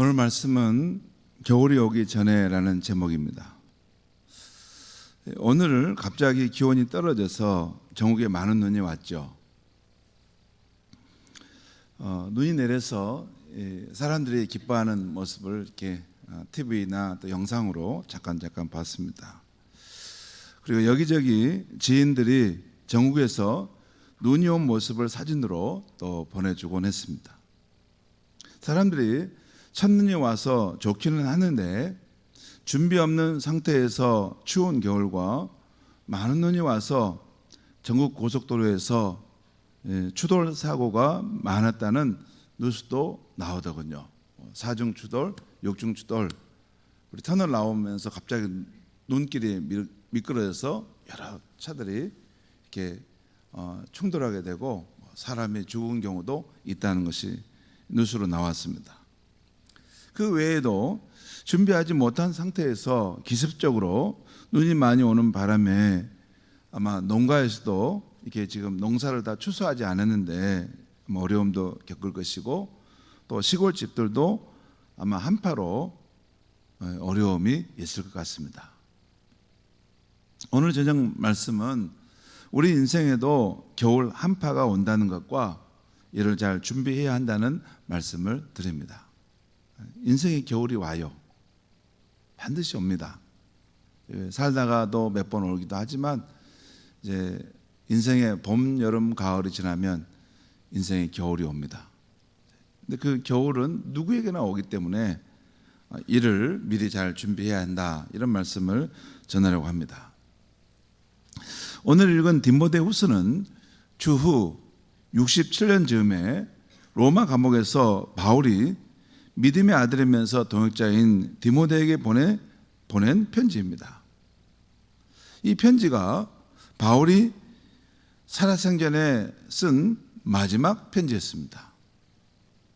오늘 말씀은 겨울이 오기 전에라는 제목입니다. 오늘 갑자기 기온이 떨어져서 전국에 많은 눈이 왔죠. 눈이 내려서 사람들이 기뻐하는 모습을 이렇게 TV나 또 영상으로 잠깐 봤습니다. 그리고 여기저기 지인들이 전국에서 눈이 온 모습을 사진으로 또 보내주곤 했습니다. 사람들이 첫눈이 와서 좋기는 하는데 준비 없는 상태에서 추운 겨울과 많은 눈이 와서 전국 고속도로에서 추돌 사고가 많았다는 뉴스도 나오더군요. 4중 추돌, 6중 추돌. 우리 터널 나오면서 갑자기 눈길이 미끄러져서 여러 차들이 이렇게 충돌하게 되고 사람이 죽은 경우도 있다는 것이 뉴스로 나왔습니다. 그 외에도 준비하지 못한 상태에서 기습적으로 눈이 많이 오는 바람에 아마 농가에서도 이렇게 지금 농사를 다 추수하지 않았는데 어려움도 겪을 것이고, 또 시골 집들도 아마 한파로 어려움이 있을 것 같습니다. 오늘 저녁 말씀은 우리 인생에도 겨울 한파가 온다는 것과 이를 잘 준비해야 한다는 말씀을 드립니다. 인생의 겨울이 와요. 반드시 옵니다. 살다가도 몇 번 오기도 하지만 이제 인생의 봄, 여름, 가을이 지나면 인생의 겨울이 옵니다. 근데 그 겨울은 누구에게나 오기 때문에 이를 미리 잘 준비해야 한다, 이런 말씀을 전하려고 합니다. 오늘 읽은 디모데후서는 주후 67년 즈음에 로마 감옥에서 바울이 믿음의 아들이면서 동역자인 디모데에게 보낸 편지입니다. 이 편지가 바울이 살아생전에 쓴 마지막 편지였습니다.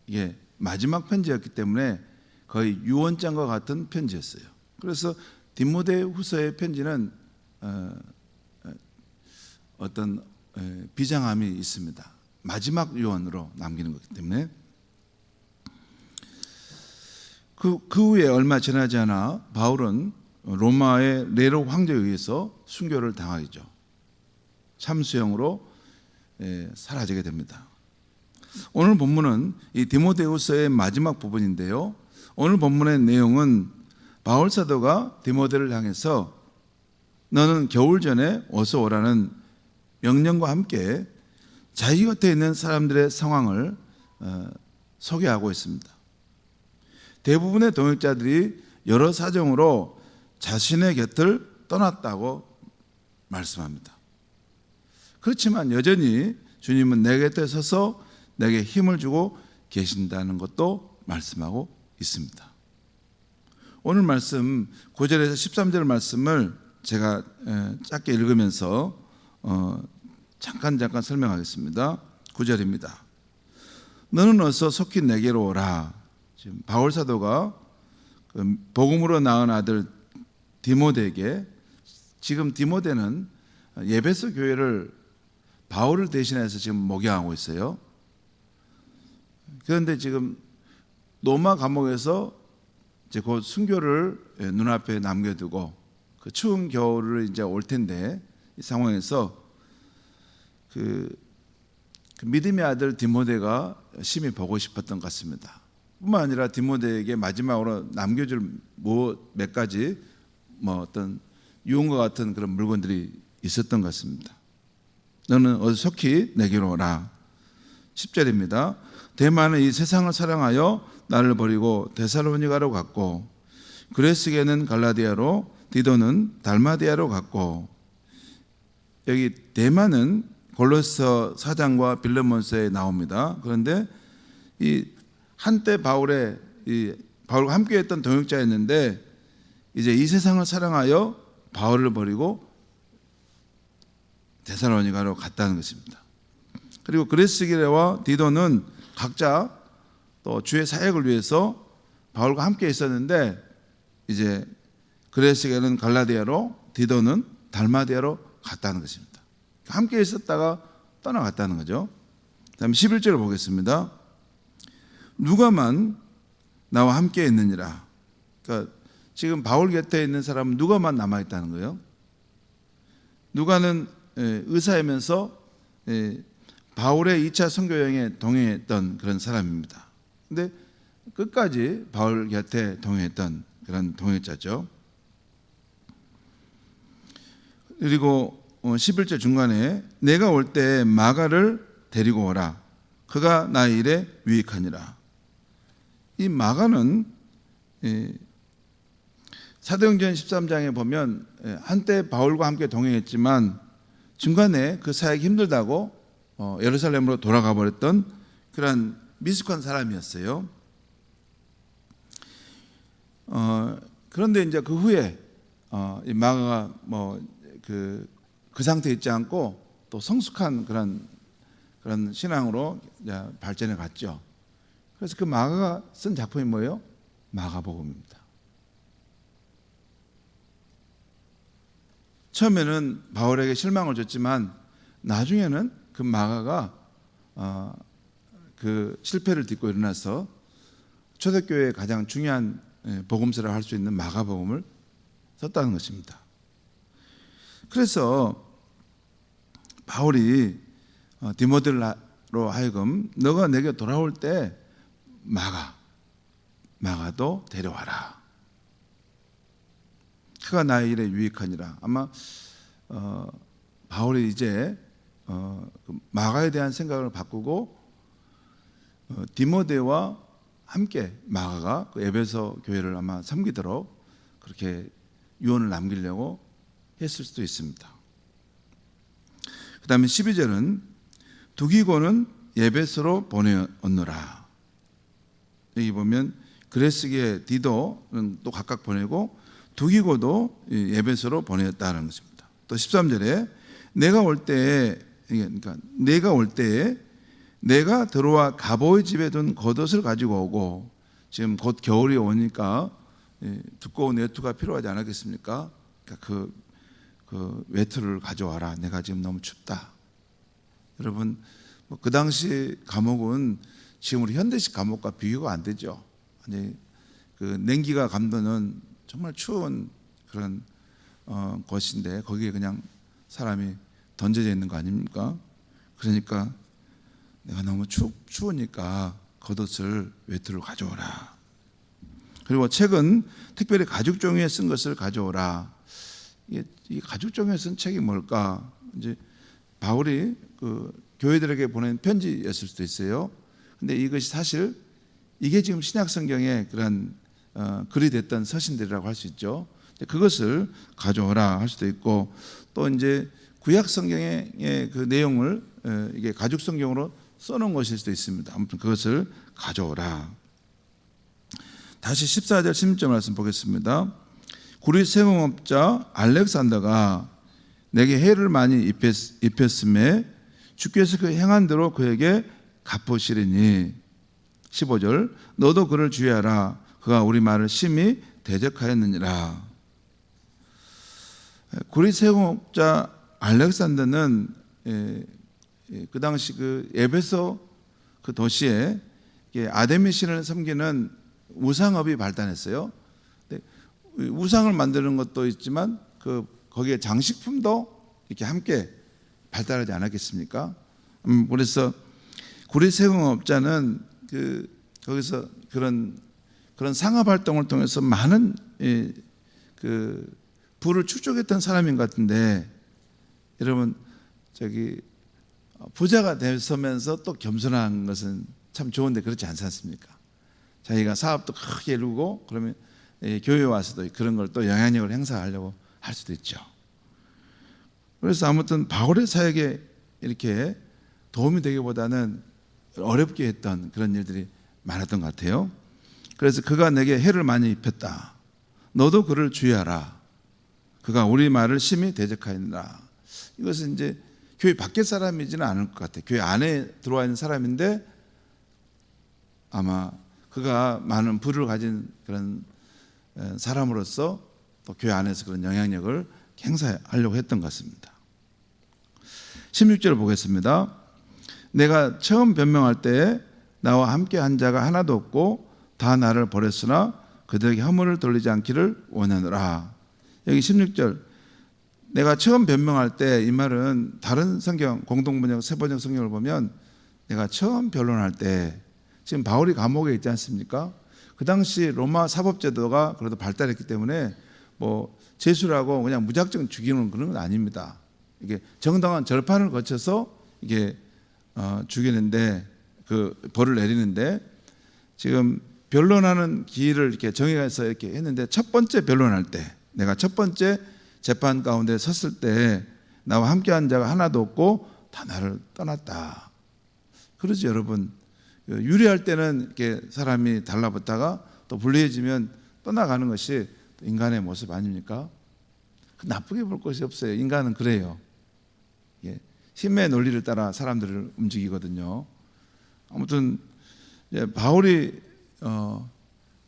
이게 마지막 편지였기 때문에 거의 유언장과 같은 편지였어요. 그래서 디모데후서의 편지는 어떤 비장함이 있습니다. 마지막 유언으로 남기는 거기 때문에. 그 후에 얼마 지나지 않아 바울은 로마의 네로 황제에 의해서 순교를 당하죠. 참수형으로 사라지게 됩니다. 오늘 본문은 이 디모데후서의 마지막 부분인데요, 오늘 본문의 내용은 바울 사도가 디모데를 향해서 너는 겨울 전에 어서 오라는 명령과 함께 자기 곁에 있는 사람들의 상황을 소개하고 있습니다. 대부분의 동역자들이 여러 사정으로 자신의 곁을 떠났다고 말씀합니다. 그렇지만 여전히 주님은 내 곁에 서서 내게 힘을 주고 계신다는 것도 말씀하고 있습니다. 오늘 말씀 9절에서 13절 말씀을 제가 짧게 읽으면서 잠깐 설명하겠습니다. 9절입니다. 너는 어서 속히 내게로 오라. 지금 바울 사도가 복음으로 낳은 아들 디모데에게, 지금 디모데는 에베소 교회를 바울을 대신해서 지금 목양하고 있어요. 그런데 지금 로마 감옥에서 이제 곧 순교를 눈앞에 남겨두고 그 추운 겨울을 이제 올 텐데, 이 상황에서 그 믿음의 아들 디모데가 심히 보고 싶었던 것 같습니다. 뿐만 아니라 디모데에게 마지막으로 남겨줄 몇 가지 어떤 유언과 같은 그런 물건들이 있었던 것 같습니다. 너는 어서 속히 내게로 오라. 10절입니다. 데마는 이 세상을 사랑하여 나를 버리고 데살로니가로 갔고, 그레스게는 갈라디아로, 디도는 달마디아로 갔고. 여기 데마는 골로새 4장과 빌레몬서에 나옵니다. 그런데 이 한때 바울과 함께했던 동역자였는데 이제 이 세상을 사랑하여 바울을 버리고 데살로니가로 갔다는 것입니다. 그리고 그레스게와 디도는 각자 또 주의 사역을 위해서 바울과 함께 있었는데 이제 그레스게는 갈라디아로, 디도는 달마디아로 갔다는 것입니다. 함께 있었다가 떠나갔다는 거죠. 다음 11절을 보겠습니다. 누가만 나와 함께 있느니라. 그러니까 지금 바울 곁에 있는 사람은 누가만 남아 있다는 거예요. 누가는 의사이면서 바울의 2차 선교 여행에 동행했던 그런 사람입니다. 근데 끝까지 바울 곁에 동행했던 그런 동행자죠. 그리고 11절 중간에 내가 올 때 마가를 데리고 오라. 그가 나의 일에 유익하니라. 이 마가는 사도행전 13장에 보면 한때 바울과 함께 동행했지만 중간에 그 사역이 힘들다고 예루살렘으로 돌아가 버렸던 그런 미숙한 사람이었어요. 그런데 이제 그 후에 이 마가가 그 상태에 있지 않고 또 성숙한 그런 신앙으로 이제 발전해 갔죠. 그래서 그 마가가 쓴 작품이 뭐예요? 마가복음입니다. 처음에는 바울에게 실망을 줬지만 나중에는 그 마가가 그 실패를 딛고 일어나서 초대교회의 가장 중요한 복음서라고 할 수 있는 마가복음을 썼다는 것입니다. 그래서 바울이 디모데로 하여금 너가 내게 돌아올 때 마가도 데려와라. 그가 나의 일에 유익하니라. 아마 바울이 이제 마가에 대한 생각을 바꾸고 디모데와 함께 마가가 그 에베소 교회를 아마 섬기도록 그렇게 유언을 남기려고 했을 수도 있습니다. 그 다음에 12절은 두기고는 에베소로 보내었노라. 여기 보면 그레스기의 디도는 또 각각 보내고 두기고도 에베소로 보냈다는 것입니다. 또 13절에 내가 올 때에 내가 들어와 가보의 집에 둔 겉옷을 가지고 오고, 지금 곧 겨울이 오니까 두꺼운 외투가 필요하지 않겠습니까? 그러니까 그 외투를 가져와라. 내가 지금 너무 춥다. 여러분 그 당시 감옥은 지금 우리 현대식 감옥과 비교가 안 되죠. 아니 그 냉기가 감도는 정말 추운 그런 곳인데 거기에 그냥 사람이 던져져 있는 거 아닙니까? 그러니까 내가 너무 추우니까 겉옷을 외투를 가져오라. 그리고 책은 특별히 가죽 종이에 쓴 것을 가져오라. 이 가죽 종이에 쓴 책이 뭘까? 이제 바울이 그 교회들에게 보낸 편지였을 수도 있어요. 근데 이것이 사실 이게 지금 신약 성경에 그런 글이 됐던 서신들이라고 할 수 있죠. 그것을 가져오라 할 수도 있고, 또 이제 구약 성경의 그 내용을 이게 가죽 성경으로 써놓은 것일 수도 있습니다. 아무튼 그것을 가져오라. 다시 14절 16절 말씀 보겠습니다. 구리 세공업자 알렉산더가 내게 해를 많이 입혔음에 주께서 그 행한 대로 그에게 갚으시리니. 15절 너도 그를 주의하라. 그가 우리 말을 심히 대적하였느니라. 구리 세공업자 알렉산더는 그 당시 그 에베소 그 도시에 아데미 신을 섬기는 우상업이 발달했어요. 우상을 만드는 것도 있지만 거기에 장식품도 이렇게 함께 발달하지 않았겠습니까? 그래서 구리 세공업자는 거기서 그런 상업 활동을 통해서 많은 그 부를 축적했던 사람인 것 같은데, 여러분 부자가 되면서 또 겸손한 것은 참 좋은데 그렇지 않지 않습니까? 자기가 사업도 크게 이루고 그러면 교회에 와서도 그런 걸 또 영향력을 행사하려고 할 수도 있죠. 그래서 아무튼 바울의 사역에 이렇게 도움이 되기보다는 어렵게 했던 그런 일들이 많았던 것 같아요. 그래서 그가 내게 해를 많이 입혔다. 너도 그를 주의하라. 그가 우리 말을 심히 대적하였느라. 이것은 이제 교회 밖의 사람이지는 않을 것 같아요. 교회 안에 들어와 있는 사람인데 아마 그가 많은 부를 가진 그런 사람으로서 또 교회 안에서 그런 영향력을 행사하려고 했던 것 같습니다. 16절을 보겠습니다. 내가 처음 변명할 때 나와 함께 한 자가 하나도 없고 다 나를 버렸으나 그들에게 허물을 돌리지 않기를 원하노라. 여기 16절, 내가 처음 변명할 때, 이 말은 다른 성경 공동번역 세번역 성경을 보면 내가 처음 변론할 때, 지금 바울이 감옥에 있지 않습니까? 그 당시 로마 사법제도가 그래도 발달했기 때문에 뭐 제수라고 그냥 무작정 죽이는 그런 건 아닙니다. 이게 정당한 절판을 거쳐서 이게 죽이는데, 그 벌을 내리는데, 지금 변론하는 기일을 이렇게 정해서 이렇게 했는데, 첫 번째 변론할 때, 내가 첫 번째 재판 가운데 섰을 때 나와 함께한 자가 하나도 없고 다 나를 떠났다. 그러지 여러분. 유리할 때는 이렇게 사람이 달라붙다가 또 불리해지면 떠나가는 것이 인간의 모습 아닙니까? 나쁘게 볼 것이 없어요. 인간은 그래요. 힘의 논리를 따라 사람들을 움직이거든요. 아무튼 바울이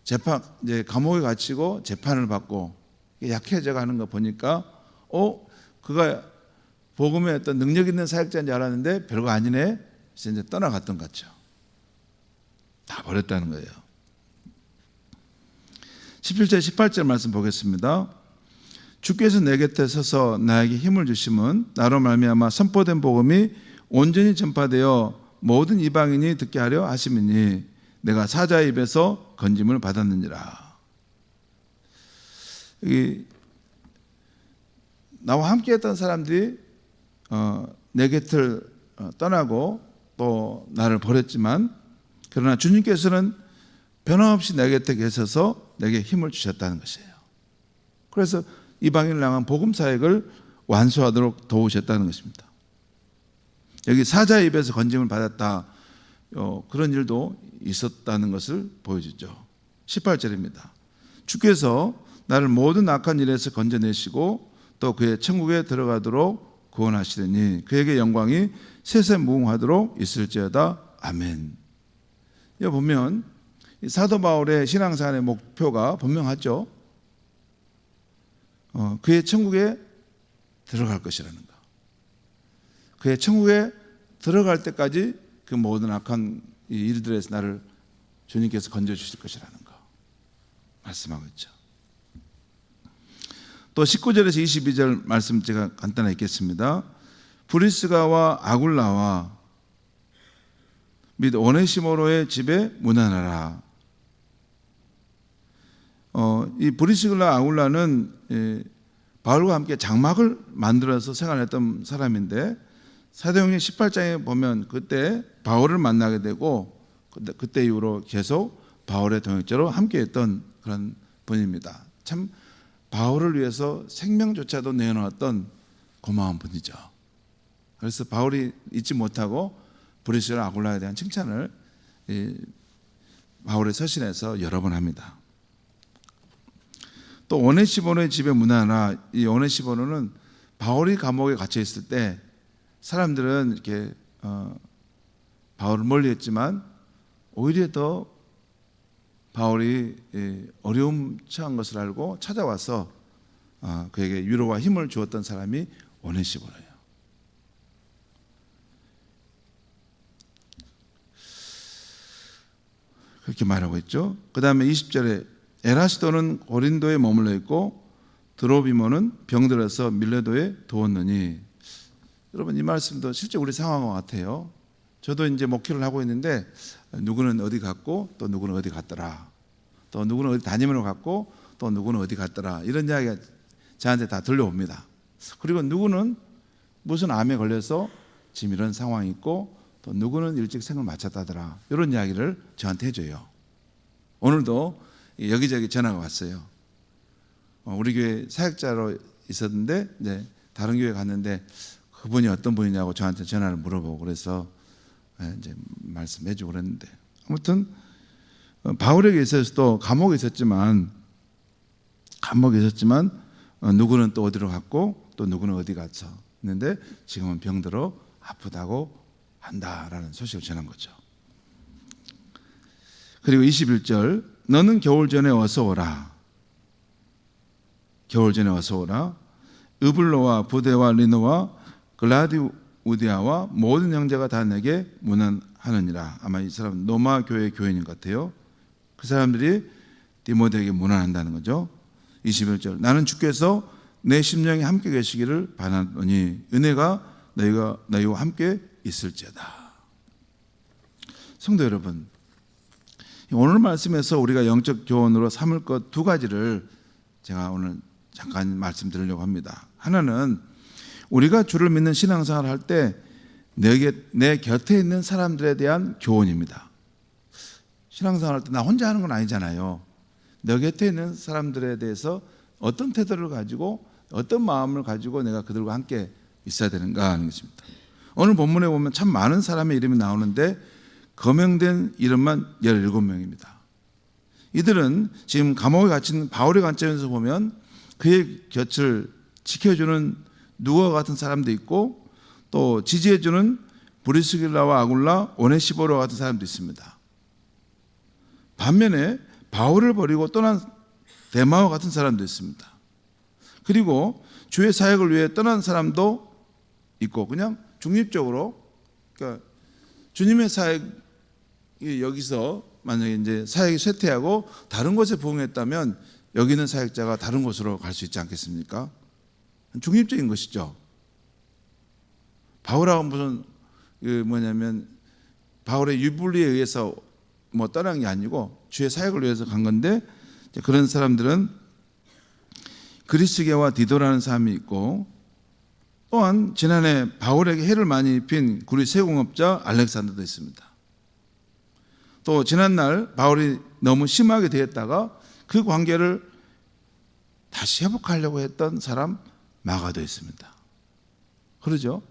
재판, 이제 감옥에 갇히고 재판을 받고 약해져 가는 거 보니까 그가 복음에 어떤 능력 있는 사역자인 줄 알았는데 별거 아니네. 그래서 이제 떠나갔던 것 같죠. 다 버렸다는 거예요. 17절 18절 말씀 보겠습니다. 주께서 내 곁에 서서 나에게 힘을 주심은 나로 말미암아 선포된 복음이 온전히 전파되어 모든 이방인이 듣게 하려 하심이니 내가 사자의 입에서 건짐을 받았느니라. 여기 나와 함께했던 사람들이 내 곁을 떠나고 또 나를 버렸지만, 그러나 주님께서는 변함없이 내 곁에 계셔서 내게 힘을 주셨다는 것이에요. 그래서 이방인을 향한 복음 사역을 완수하도록 도우셨다는 것입니다. 여기 사자의 입에서 건짐을 받았다, 그런 일도 있었다는 것을 보여주죠. 18절입니다. 주께서 나를 모든 악한 일에서 건져내시고 또 그의 천국에 들어가도록 구원하시리니 그에게 영광이 세세무궁하도록 있을지어다. 아멘. 여기 보면 사도 바울의 신앙생활의 목표가 분명하죠. 그의 천국에 들어갈 것이라는 거. 그의 천국에 들어갈 때까지 그 모든 악한 일들에서 나를 주님께서 건져주실 것이라는 거 말씀하고 있죠. 또 19절에서 22절 말씀 제가 간단하게 읽겠습니다. 브리스가와 아굴라와 및 오네시모로의 집에 문안하라. 이 브리스가와 아굴라는 바울과 함께 장막을 만들어서 생활했던 사람인데, 사도행전 18장에 보면 그때 바울을 만나게 되고 그때 이후로 계속 바울의 동역자로 함께했던 그런 분입니다. 참 바울을 위해서 생명조차도 내어놓았던 고마운 분이죠. 그래서 바울이 잊지 못하고 브리스가와 아굴라에 대한 칭찬을 바울의 서신에서 여러 번 합니다. 또 오네시모로의 집에 문안하라. 이 오네시모로는 바울이 감옥에 갇혀 있을 때 사람들은 이렇게 바울을 멀리했지만 오히려 더 바울이 어려움 처한 것을 알고 찾아와서 그에게 위로와 힘을 주었던 사람이 오네시모로예요. 그렇게 말하고 있죠. 그 다음에 20절에 에라스도는 고린도에 머물러 있고 드로비모는 병들어서 밀레도에 두었느니. 여러분, 이 말씀도 실제 우리 상황과 같아요. 저도 이제 목회를 하고 있는데 누구는 어디 갔고 또 누구는 어디 갔더라, 또 누구는 어디 담임으로 갔고 또 누구는 어디 갔더라, 이런 이야기가 저한테 다 들려옵니다. 그리고 누구는 무슨 암에 걸려서 지금 이런 상황이 있고 또 누구는 일찍 생을 마쳤다더라, 이런 이야기를 저한테 해줘요. 오늘도 여기저기 전화가 왔어요. 우리 교회 사역자로 있었는데 이제 다른 교회 갔는데 그분이 어떤 분이냐고 저한테 전화를 물어보고 그래서 이제 말씀해주고 그랬는데, 아무튼 바울에게 있어서도 감옥에 있었지만 누구는 또 어디로 갔고 또 누구는 어디 갔어 있는데 지금은 병들어 아프다고 한다라는 소식을 전한 거죠. 그리고 21절, 너는 겨울 전에 어서 오라. 겨울 전에 어서 오라. 으블로와 부데와 리노와 글라디우디아와 모든 형제가 다 내게 문안하느니라. 아마 이 사람은 노마 교회 교인인 것 같아요. 그 사람들이 디모데에게 문안한다는 거죠. 21절 나는 주께서 내 심령에 함께 계시기를 바라노니 은혜가 너희와 함께 있을지어다. 성도 여러분, 오늘 말씀에서 우리가 영적 교훈으로 삼을 것 두 가지를 제가 오늘 잠깐 말씀드리려고 합니다. 하나는 우리가 주를 믿는 신앙생활을 할 때 내 곁에 있는 사람들에 대한 교훈입니다. 신앙생활 할 때 나 혼자 하는 건 아니잖아요. 내 곁에 있는 사람들에 대해서 어떤 태도를 가지고 어떤 마음을 가지고 내가 그들과 함께 있어야 되는가 하는 것입니다. 오늘 본문에 보면 참 많은 사람의 이름이 나오는데 거명된 이름만 17명입니다. 이들은 지금 감옥에 갇힌 바울의 관점에서 보면 그의 곁을 지켜주는 누가 같은 사람도 있고 또 지지해주는 브리스길라와 아굴라, 오네시보로 같은 사람도 있습니다. 반면에 바울을 버리고 떠난 데마와 같은 사람도 있습니다. 그리고 주의 사역을 위해 떠난 사람도 있고 그냥 중립적으로 그러니까 주님의 사역이 여기서 만약에 이제 사역이 쇠퇴하고 다른 곳에 부응했다면 여기 있는 사역자가 다른 곳으로 갈 수 있지 않겠습니까? 중립적인 것이죠. 바울하고 무슨 뭐냐면 바울의 유불리에 의해서 뭐 떠난 게 아니고 주의 사역을 위해서 간 건데 그런 사람들은 그리스게와 디도라는 사람이 있고 또한 지난해 바울에게 해를 많이 입힌 구리 세공업자 알렉산더도 있습니다. 또 지난날 바울이 너무 심하게 대했다가 그 관계를 다시 회복하려고 했던 사람 마가도 있습니다. 그러죠?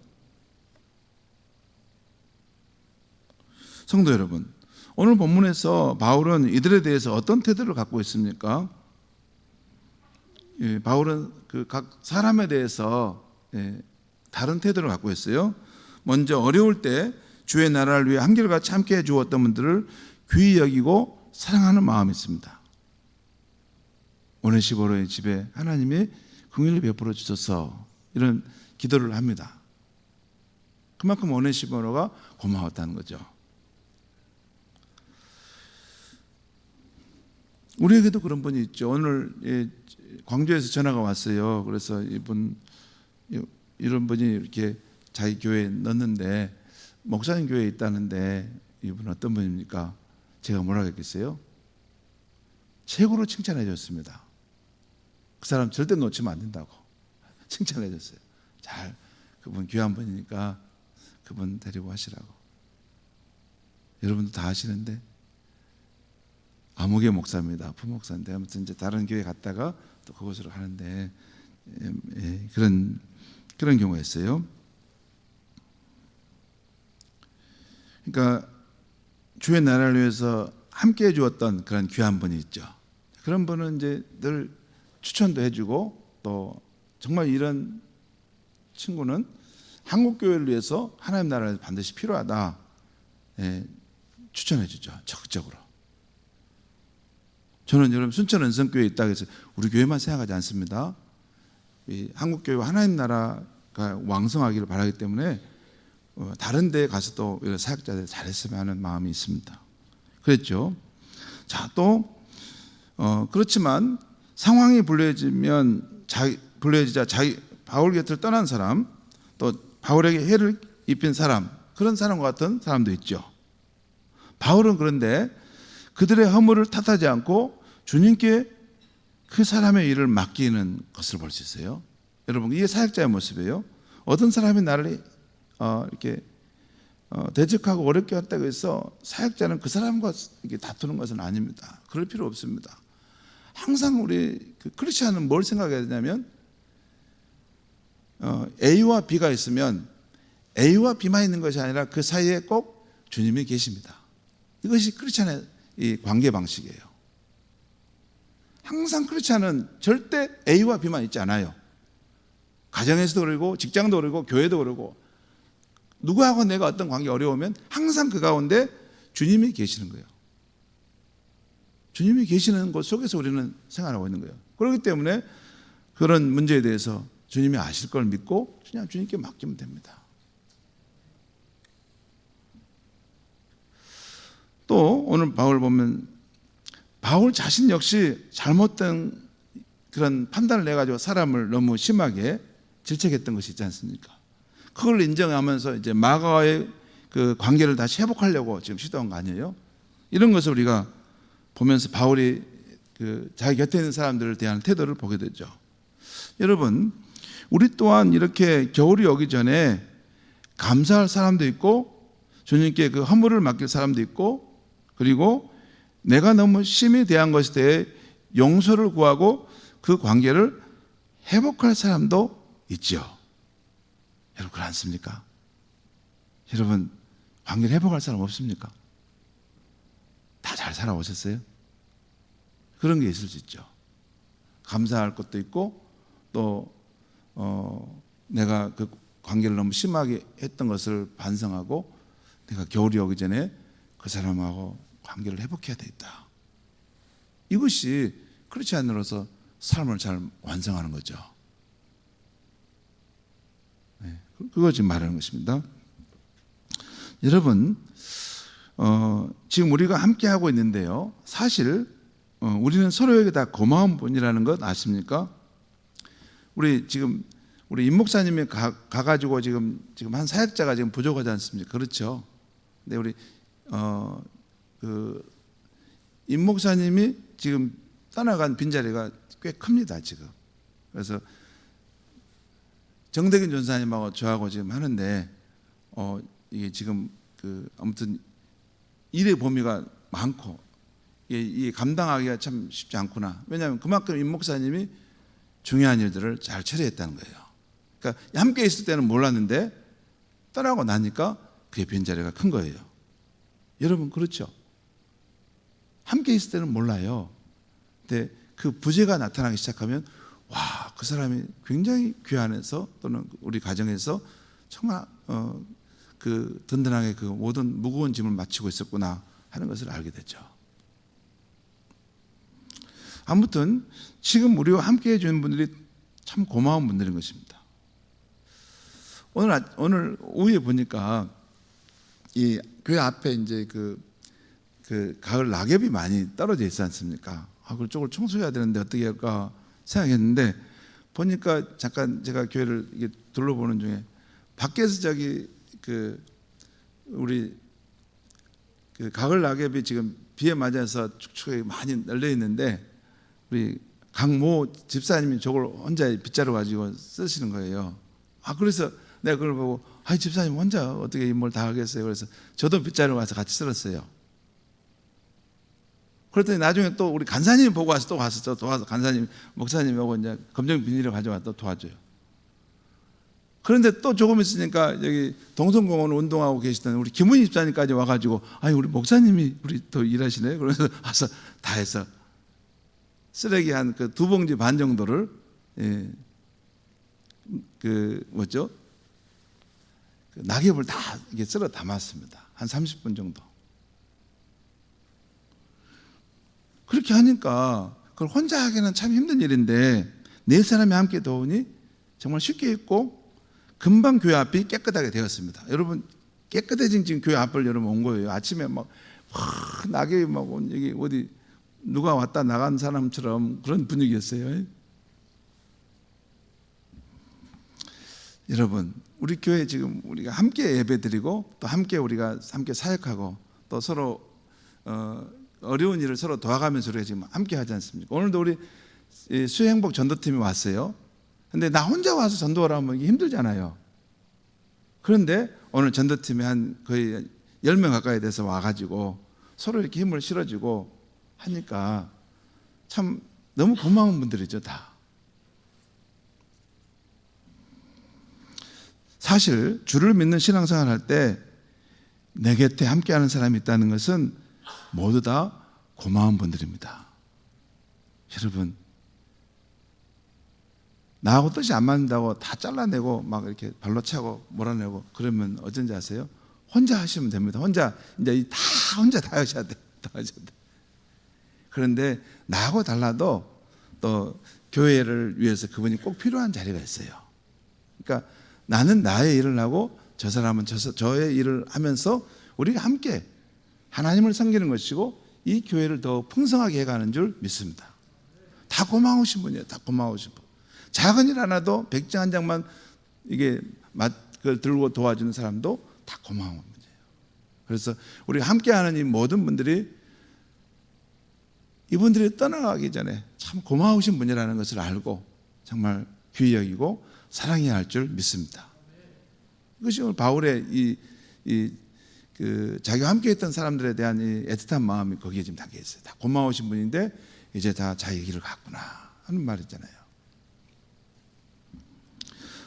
성도 여러분, 오늘 본문에서 바울은 이들에 대해서 어떤 태도를 갖고 있습니까? 바울은 그 각 사람에 대해서 다른 태도를 갖고 있어요. 먼저 어려울 때 주의 나라를 위해 한결같이 함께 해주었던 분들을 귀히 여기고 사랑하는 마음이 있습니다. 오네시보로의 집에 하나님이 긍휼히 베풀어 주셔서 이런 기도를 합니다. 그만큼 오네시보로가 고마웠다는 거죠. 우리에게도 그런 분이 있죠. 오늘 광주에서 전화가 왔어요. 그래서 이런 분이 이렇게 자기 교회에 넣었는데 목사님 교회에 있다는데 이분 어떤 분입니까? 제가 뭐라고 했겠어요? 최고로 칭찬해 줬습니다. 그 사람 절대 놓치면 안 된다고 칭찬해 줬어요. 잘 그분 귀한 분이니까 그분 데리고 하시라고. 여러분도 다 아시는데 아무개 목사입니다. 부목사인데 아무튼 이제 다른 교회 갔다가 또 그곳으로 가는데 그런 경우가 있어요. 그러니까 주의 나라를 위해서 함께 해주었던 그런 귀한 분이 있죠. 그런 분은 이제 늘 추천도 해주고 또 정말 이런 친구는 한국 교회를 위해서 하나님 나라에 반드시 필요하다 추천해 주죠. 적극적으로. 저는 여러분 순천 은성교회에 있다고 해서 우리 교회만 생각하지 않습니다. 이 한국교회와 하나님 나라가 왕성하기를 바라기 때문에 다른 데에 가서도 이런 사역자들 잘했으면 하는 마음이 있습니다. 그랬죠. 자, 또 그렇지만 상황이 불리해지자 바울 곁을 떠난 사람, 또 바울에게 해를 입힌 사람, 그런 사람과 같은 사람도 있죠. 바울은 그런데 그들의 허물을 탓하지 않고 주님께 그 사람의 일을 맡기는 것을 볼 수 있어요. 여러분, 이게 사역자의 모습이에요. 어떤 사람이 나를 이렇게 대적하고 어렵게 했다고 해서 사역자는 그 사람과 이렇게 다투는 것은 아닙니다. 그럴 필요 없습니다. 항상 우리 크리스천은 뭘 생각해야 되냐면 A와 B가 있으면 A와 B만 있는 것이 아니라 그 사이에 꼭 주님이 계십니다. 이것이 크리스천의 이 관계 방식이에요. 항상 크리스천은 절대 A와 B만 있지 않아요. 가정에서도 그러고 직장도 그러고 교회도 그러고 누구하고 내가 어떤 관계 어려우면 항상 그 가운데 주님이 계시는 거예요. 주님이 계시는 곳 속에서 우리는 생활하고 있는 거예요. 그렇기 때문에 그런 문제에 대해서 주님이 아실 걸 믿고 그냥 주님께 맡기면 됩니다. 또 오늘 바울 보면 바울 자신 역시 잘못된 그런 판단을 내가지고 사람을 너무 심하게 질책했던 것이 있지 않습니까? 그걸 인정하면서 이제 마가와의 그 관계를 다시 회복하려고 지금 시도한 거 아니에요? 이런 것을 우리가 보면서 바울이 그 자기 곁에 있는 사람들을 대한 태도를 보게 되죠. 여러분, 우리 또한 이렇게 겨울이 오기 전에 감사할 사람도 있고 주님께 그 허물을 맡길 사람도 있고 그리고 내가 너무 심히 대한 것에 대해 용서를 구하고 그 관계를 회복할 사람도 있죠. 여러분 그렇지 않습니까? 여러분 관계를 회복할 사람 없습니까? 다 잘 살아오셨어요? 그런 게 있을 수 있죠. 감사할 것도 있고 또 내가 그 관계를 너무 심하게 했던 것을 반성하고 내가 겨울이 오기 전에 그 사람하고 관계를 회복해야 되겠다. 이것이 그렇지 않으로서 삶을 잘 완성하는 거죠. 네, 그거 지금 말하는 것입니다. 여러분, 지금 우리가 함께 하고 있는데요. 사실 우리는 서로에게 다 고마운 분이라는 것 아십니까? 우리 임 목사님이 가가지고 지금 한 사역자가 지금 부족하지 않습니까? 그렇죠. 근데 우리 임 목사님이 지금 떠나간 빈자리가 꽤 큽니다 지금. 그래서 정대균 전사님하고 저하고 지금 하는데 이게 지금 아무튼 일의 범위가 많고 이게 감당하기가 참 쉽지 않구나. 왜냐하면 그만큼 임 목사님이 중요한 일들을 잘 처리했다는 거예요. 그러니까 함께 있을 때는 몰랐는데 떠나고 나니까 그의 빈자리가 큰 거예요. 여러분 그렇죠? 함께 있을 때는 몰라요. 근데 그 부재가 나타나기 시작하면 와, 그 사람이 굉장히 귀환해서 또는 우리 가정에서 정말 그 든든하게 그 모든 무거운 짐을 마치고 있었구나 하는 것을 알게 되죠. 아무튼 지금 우리와 함께 해주는 분들이 참 고마운 분들인 것입니다. 오늘 오후에 보니까 이 교회 앞에 이제 그 가을 낙엽이 많이 떨어져 있지 않습니까? 그쪽을 청소해야 되는데 어떻게 할까 생각했는데 보니까 잠깐 제가 교회를 이게 둘러보는 중에 밖에서 저기 우리 가을 낙엽이 지금 비에 맞아서 축축하게 많이 널려 있는데 우리 강모 집사님이 저걸 혼자 빗자루 가지고 쓰시는 거예요. 그래서 내가 그걸 보고 집사님 혼자 어떻게 이 뭘 다 하겠어요? 그래서 저도 빗자루 가서 같이 쓸었어요. 그랬더니 나중에 또 우리 간사님이 보고 와서 또 와서 도와서 간사님 목사님하고 이제 검정 비닐을 가져와 또 도와줘요. 그런데 또 조금 있으니까 여기 동성공원 운동하고 계시던 우리 김은희 집사님까지 와가지고 우리 목사님이 우리 더 일하시네. 그래서 와서 다 해서 쓰레기 한 그 2봉지 반 정도를 낙엽을 다 이게 쓸어 담았습니다. 한 30분 정도. 그렇게 하니까 그걸 혼자 하기는 참 힘든 일인데 네 사람이 함께 도우니 정말 쉽게 했고 금방 교회 앞이 깨끗하게 되었습니다. 여러분 깨끗해진 지금 교회 앞을 여러분 온 거예요. 아침에 막 낙엽이 막 여기 어디 누가 왔다 나간 사람처럼 그런 분위기였어요. 여러분 우리 교회 지금 우리가 함께 예배드리고 또 함께 우리가 함께 사역하고 또 서로 어려운 일을 서로 도와가면서 우리가 지금 함께 하지 않습니까? 오늘도 우리 수행복 전도팀이 왔어요. 근데 나 혼자 와서 전도하라 하면 이게 힘들잖아요. 그런데 오늘 전도팀이 한 거의 10명 가까이 돼서 와가지고 서로 이렇게 힘을 실어주고 하니까 참 너무 고마운 분들이죠 다. 사실 주를 믿는 신앙생활 할 때 내 곁에 함께하는 사람이 있다는 것은 모두 다 고마운 분들입니다. 여러분 나하고 뜻이 안 맞는다고 다 잘라내고 막 이렇게 발로 차고 몰아내고 그러면 어쩐지 아세요? 혼자 하시면 됩니다. 혼자 이제 다 하셔야 돼. 다 하셔야 돼. 그런데 나하고 달라도 또 교회를 위해서 그분이 꼭 필요한 자리가 있어요. 그러니까 나는 나의 일을 하고 저 사람은 저의 일을 하면서 우리가 함께 하나님을 섬기는 것이고 이 교회를 더 풍성하게 해가는 줄 믿습니다. 다 고마우신 분이에요. 다 고마우신 분. 작은 일 하나도 백장 한 장만 이게 그걸 들고 도와주는 사람도 다 고마운 분이에요. 그래서 우리가 함께하는 이 모든 분들이 이분들이 떠나가기 전에 참 고마우신 분이라는 것을 알고 정말 귀히 여기고 사랑해야 할 줄 믿습니다. 이것이 오늘 바울의 자기와 함께했던 사람들에 대한 이 애틋한 마음이 거기에 지금 담겨 있어요. 다 고마우신 분인데 이제 다 자기 길을 갔구나 하는 말이잖아요.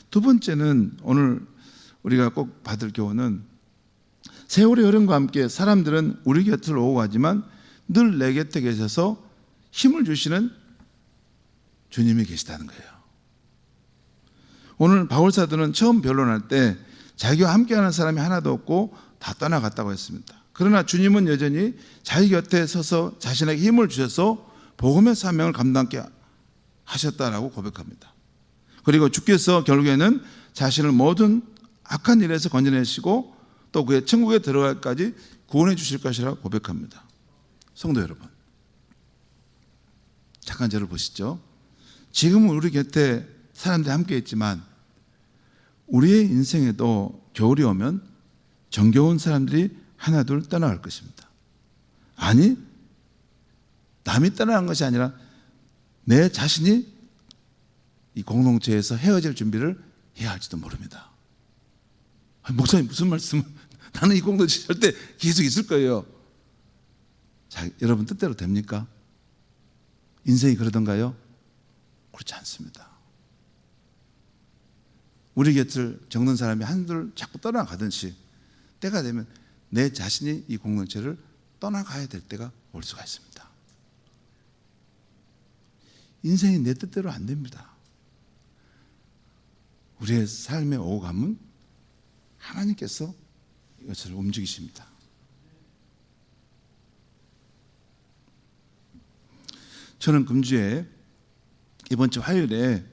두 번째는 오늘 우리가 꼭 받을 교훈은 세월의 흐름과 함께 사람들은 우리 곁을 오고 가지만 늘 내 곁에 계셔서 힘을 주시는 주님이 계시다는 거예요. 오늘 바울 사도는 처음 변론할 때 자기와 함께하는 사람이 하나도 없고 다 떠나갔다고 했습니다. 그러나 주님은 여전히 자기 곁에 서서 자신에게 힘을 주셔서 복음의 사명을 감당케 하셨다라고 고백합니다. 그리고 주께서 결국에는 자신을 모든 악한 일에서 건져내시고 또 그의 천국에 들어갈까지 구원해 주실 것이라고 고백합니다. 성도 여러분, 잠깐 저를 보시죠. 지금은 우리 곁에 사람들이 함께 있지만 우리의 인생에도 겨울이 오면 정겨운 사람들이 하나둘 떠나갈 것입니다. 아니, 남이 떠나간 것이 아니라 내 자신이 이 공동체에서 헤어질 준비를 해야 할지도 모릅니다. 목사님 무슨 말씀? 나는 이 공동체 절대 계속 있을 거예요. 자, 여러분 뜻대로 됩니까? 인생이 그러던가요? 그렇지 않습니다. 우리 곁을 적는 사람이 한둘 자꾸 떠나가듯이 때가 되면 내 자신이 이 공동체를 떠나가야 될 때가 올 수가 있습니다. 인생이 내 뜻대로 안 됩니다. 우리의 삶의 오감은 하나님께서 이것을 움직이십니다. 저는 금주에 이번 주 화요일에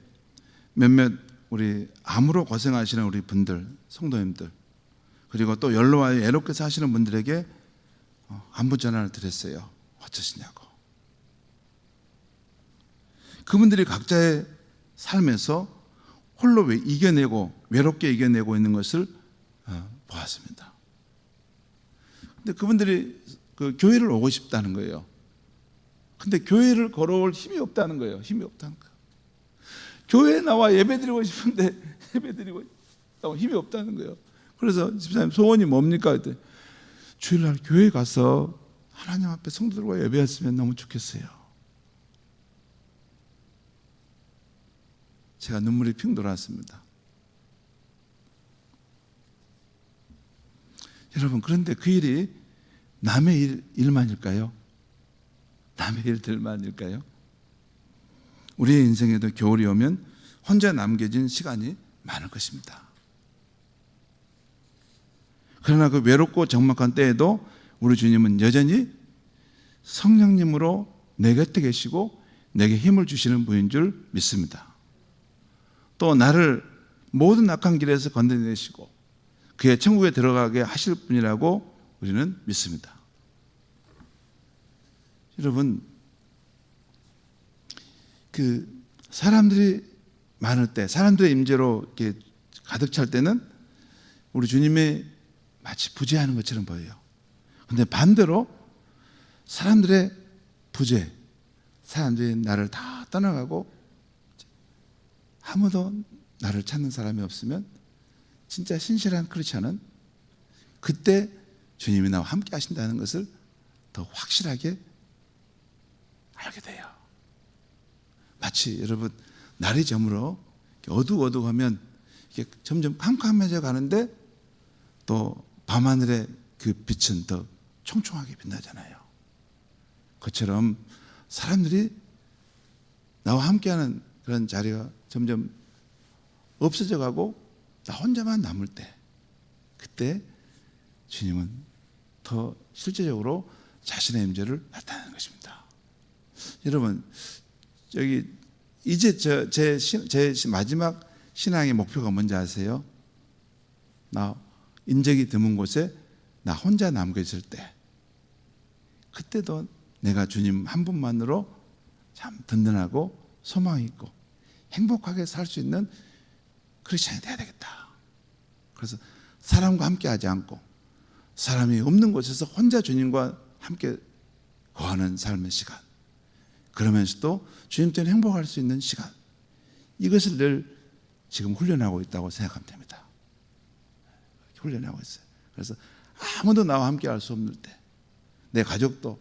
몇몇 우리 암으로 고생하시는 우리 분들, 성도님들, 그리고 또 연로와 애롭게 사시는 분들에게 안부 전화를 드렸어요. 어쩌시냐고. 그분들이 각자의 삶에서 홀로 이겨내고 외롭게 이겨내고 있는 것을 보았습니다. 근데 그분들이 그 교회를 오고 싶다는 거예요. 근데 교회를 걸어올 힘이 없다는 거예요. 힘이 없다는 거예요. 교회에 나와 예배드리고 싶은데 예배드리고 있다고 힘이 없다는 거예요. 그래서 집사님 소원이 뭡니까? 그때 주일날 교회 가서 하나님 앞에 성도들과 예배했으면 너무 좋겠어요. 제가 눈물이 핑 돌았습니다. 여러분, 그런데 그 일이 남의 일만일까요? 남의 일들만일까요? 우리의 인생에도 겨울이 오면 혼자 남겨진 시간이 많을 것입니다. 그러나 그 외롭고 적막한 때에도 우리 주님은 여전히 성령님으로 내 곁에 계시고 내게 힘을 주시는 분인 줄 믿습니다. 또 나를 모든 악한 길에서 건져내시고 그의 천국에 들어가게 하실 분이라고 우리는 믿습니다. 여러분, 그 사람들이 많을 때, 사람들의 임재로 이렇게 가득 찰 때는 우리 주님의 마치 부재하는 것처럼 보여요. 그런데 반대로 사람들의 부재, 사람들이 나를 다 떠나가고 아무도 나를 찾는 사람이 없으면 진짜 신실한 크리스천은 그때 주님이 나와 함께 하신다는 것을 더 확실하게 알게 돼요. 마치 여러분 날이 저물어 어두워하면 이게 점점 캄캄해져 가는데 또 밤하늘의 그 빛은 더 총총하게 빛나잖아요. 그처럼 사람들이 나와 함께하는 그런 자리가 점점 없어져 가고 나 혼자만 남을 때, 그때 주님은 더 실제적으로 자신의 임재를 나타내는 것입니다. 여러분, 여기 이제 제 마지막 신앙의 목표가 뭔지 아세요? 나 인적이 드문 곳에 나 혼자 남겨있을 때, 그때도 내가 주님 한 분만으로 참 든든하고 소망이 있고 행복하게 살 수 있는 크리스천이 돼야 되겠다. 그래서 사람과 함께 하지 않고 사람이 없는 곳에서 혼자 주님과 함께 거하는 삶의 시간, 그러면서도 주님 때문에 행복할 수 있는 시간, 이것을 늘 지금 훈련하고 있다고 생각하면 됩니다. 훈련하고 있어요. 그래서 아무도 나와 함께 할 수 없을 때, 내 가족도,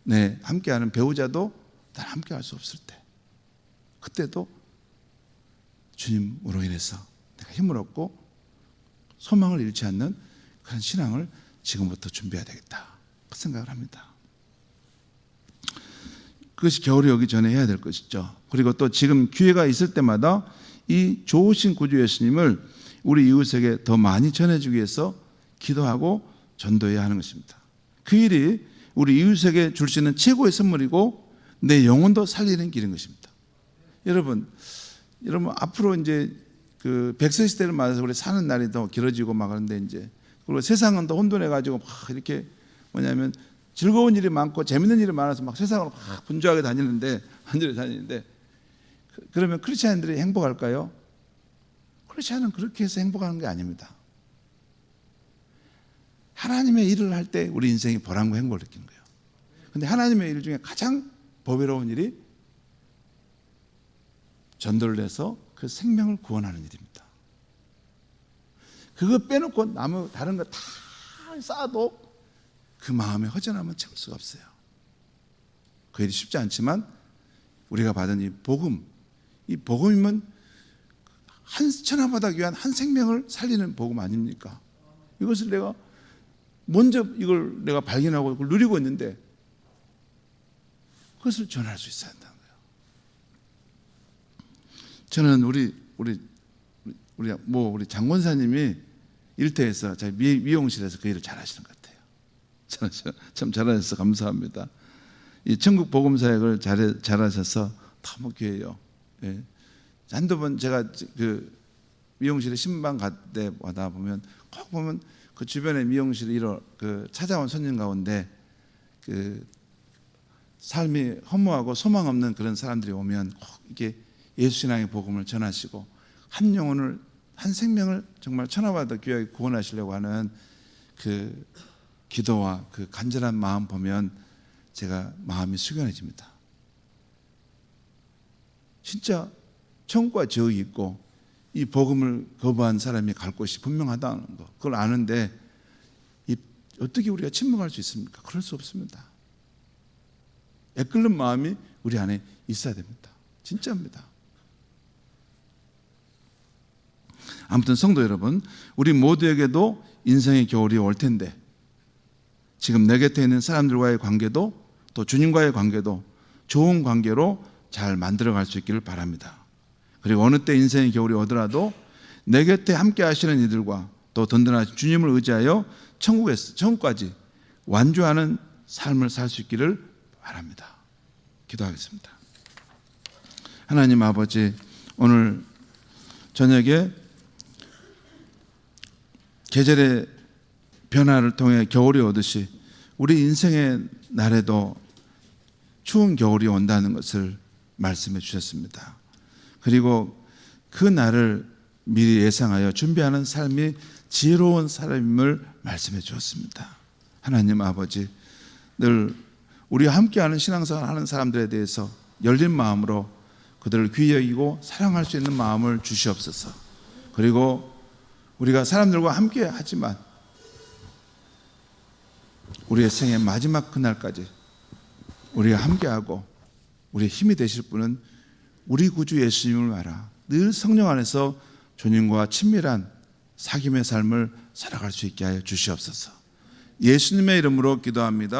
내 함께하는 배우자도 나랑 함께 할 수 없을 때, 그때도 주님으로 인해서 내가 힘을 얻고 소망을 잃지 않는 그런 신앙을 지금부터 준비해야 되겠다, 그 생각을 합니다. 그것이 겨울이 오기 전에 해야 될 것이죠. 그리고 또 지금 기회가 있을 때마다 이 좋으신 구주 예수님을 우리 이웃에게 더 많이 전해주기 위해서 기도하고 전도해야 하는 것입니다. 그 일이 우리 이웃에게 줄 수 있는 최고의 선물이고 내 영혼도 살리는 길인 것입니다. 여러분 앞으로 이제 그 백세 시대를 맞아서 우리 사는 날이 더 길어지고 막 그런데 이제 그리고 세상은 더 혼돈해가지고 막 이렇게 뭐냐면 즐거운 일이 많고 재밌는 일이 많아서 막 세상으로 막 분주하게 다니는데 그러면 크리스찬들이 행복할까요? 크리스찬은 그렇게 해서 행복하는 게 아닙니다. 하나님의 일을 할 때 우리 인생이 보람과 행복을 느끼는 거예요. 그런데 하나님의 일 중에 가장 보배로운 일이 전도를 해서 그 생명을 구원하는 일입니다. 그거 빼놓고 다른 거 다 쌓아도 그 마음의 허전함은 채울 수가 없어요. 그 일이 쉽지 않지만 우리가 받은 이 복음이면 한 천하바다 귀한 한 생명을 살리는 복음 아닙니까? 이것을 내가 먼저 이걸 내가 발견하고 그걸 누리고 있는데 그것을 전할 수 있어야 한다는 거예요. 저는 우리 장권사님이 일터에서 저희 미용실에서 그 일을 잘하시는 것 같아요. 참 잘하셔서 감사합니다. 이 천국 복음 사역을 잘하셔서 너무 귀해요. 예. 한두 번 제가 그 미용실에 신방 갈 때마다 보면 꼭 보면 그 주변에 미용실에 그 찾아온 손님 가운데 그 삶이 허무하고 소망 없는 그런 사람들이 오면 꼭 이렇게 예수신앙의 복음을 전하시고 한 영혼을 한 생명을 정말 천하바다 귀하게 구원하시려고 하는 그 기도와 그 간절한 마음 보면 제가 마음이 숙연해집니다. 진짜 천국과 지옥이 있고 이 복음을 거부한 사람이 갈 곳이 분명하다는 거, 그걸 아는데 어떻게 우리가 침묵할 수 있습니까? 그럴 수 없습니다. 애끓는 마음이 우리 안에 있어야 됩니다. 진짜입니다. 아무튼 성도 여러분, 우리 모두에게도 인생의 겨울이 올 텐데 지금 내 곁에 있는 사람들과의 관계도 또 주님과의 관계도 좋은 관계로 잘 만들어갈 수 있기를 바랍니다. 그리고 어느 때 인생의 겨울이 오더라도 내 곁에 함께 하시는 이들과 또 든든하신 주님을 의지하여 천국까지 완주하는 삶을 살 수 있기를 바랍니다. 기도하겠습니다. 하나님 아버지, 오늘 저녁에 계절의 변화를 통해 겨울이 오듯이 우리 인생의 날에도 추운 겨울이 온다는 것을 말씀해 주셨습니다. 그리고 그 날을 미리 예상하여 준비하는 삶이 지혜로운 삶임을 말씀해 주었습니다. 하나님 아버지, 늘 우리와 함께하는 신앙생활을 하는 사람들에 대해서 열린 마음으로 그들을 귀히 여기고 사랑할 수 있는 마음을 주시옵소서. 그리고 우리가 사람들과 함께 하지만 우리의 생의 마지막 그날까지 우리가 함께하고 우리의 힘이 되실 분은 우리 구주 예수님을 알아 늘 성령 안에서 주님과 친밀한 사귐의 삶을 살아갈 수 있게 하여 주시옵소서. 예수님의 이름으로 기도합니다.